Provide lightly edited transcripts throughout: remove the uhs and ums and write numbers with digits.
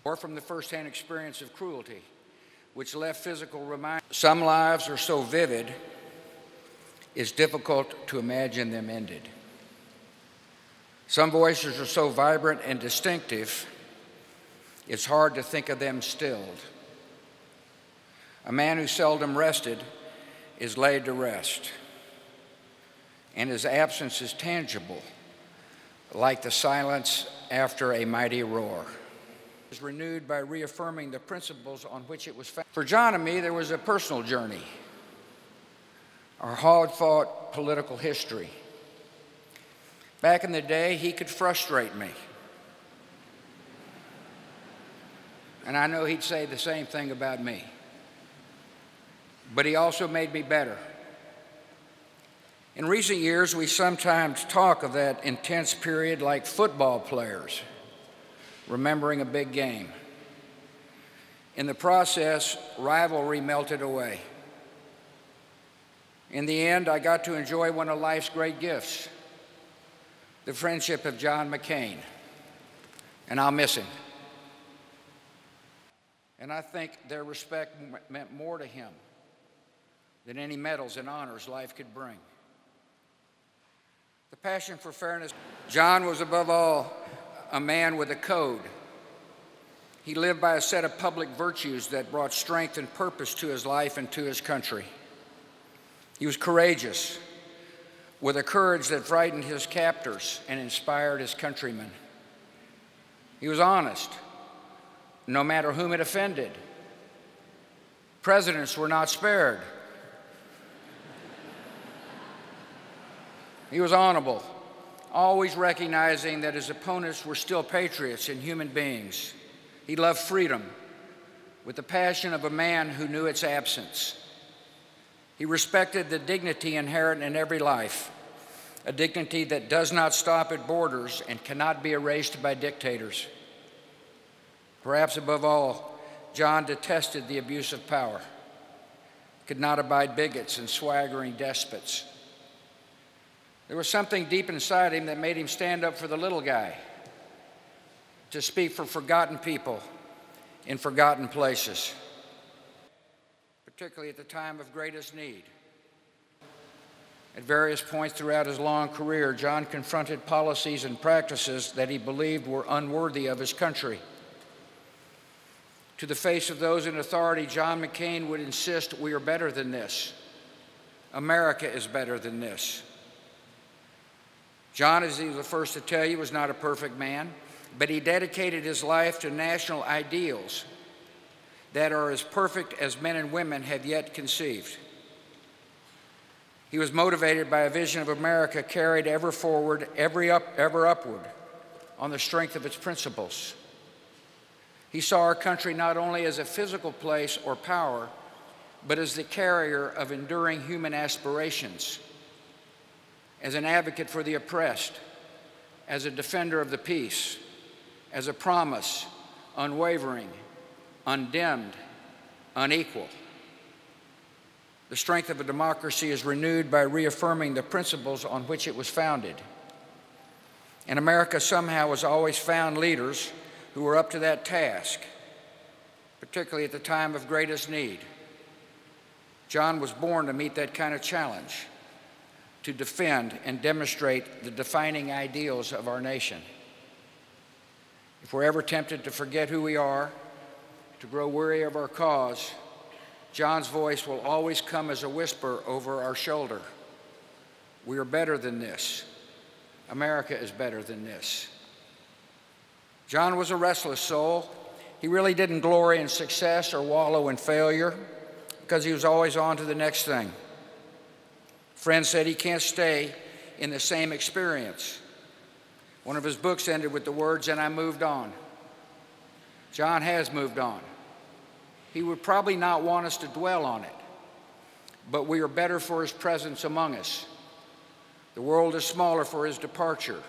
or from the firsthand experience of cruelty, which left physical reminders. Some lives are so vivid, it's difficult to imagine them ended. Some voices are so vibrant and distinctive, it's hard to think of them stilled. A man who seldom rested is laid to rest, and his absence is tangible, like the silence after a mighty roar. It was renewed by reaffirming the principles on which it was founded. For John and me, there was a personal journey, our hard-fought political history. Back in the day, he could frustrate me. And I know he'd say the same thing about me. But he also made me better. In recent years, we sometimes talk of that intense period like football players remembering a big game. In the process, rivalry melted away. In the end, I got to enjoy one of life's great gifts, the friendship of John McCain, and I'll miss him. And I think their respect meant more to him than any medals and honors life could bring. The passion for fairness. John was above all a man with a code. He lived by a set of public virtues that brought strength and purpose to his life and to his country. He was courageous, with a courage that frightened his captors and inspired his countrymen. He was honest, no matter whom it offended. Presidents were not spared. He was honorable, always recognizing that his opponents were still patriots and human beings. He loved freedom with the passion of a man who knew its absence. He respected the dignity inherent in every life, a dignity that does not stop at borders and cannot be erased by dictators. Perhaps above all, John detested the abuse of power, could not abide bigots and swaggering despots. There was something deep inside him that made him stand up for the little guy, to speak for forgotten people in forgotten places, particularly at the time of greatest need. At various points throughout his long career, John confronted policies and practices that he believed were unworthy of his country. To the face of those in authority, John McCain would insist, "We are better than this. America is better than this." John, as he was the first to tell you, was not a perfect man, but he dedicated his life to national ideals that are as perfect as men and women have yet conceived. He was motivated by a vision of America carried ever forward, ever upward, on the strength of its principles. He saw our country not only as a physical place or power, but as the carrier of enduring human aspirations, as an advocate for the oppressed, as a defender of the peace, as a promise, unwavering, undimmed, unequal. The strength of a democracy is renewed by reaffirming the principles on which it was founded. And America somehow has always found leaders who were up to that task, particularly at the time of greatest need. John was born to meet that kind of challenge, to defend and demonstrate the defining ideals of our nation. If we're ever tempted to forget who we are, to grow weary of our cause, John's voice will always come as a whisper over our shoulder. We are better than this. America is better than this. John was a restless soul. He really didn't glory in success or wallow in failure because he was always on to the next thing. Friends said he can't stay in the same experience. One of his books ended with the words, "And I moved on." John has moved on. He would probably not want us to dwell on it, but we are better for his presence among us. The world is smaller for his departure,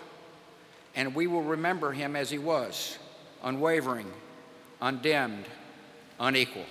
and we will remember him as he was, unwavering, undimmed, unequal.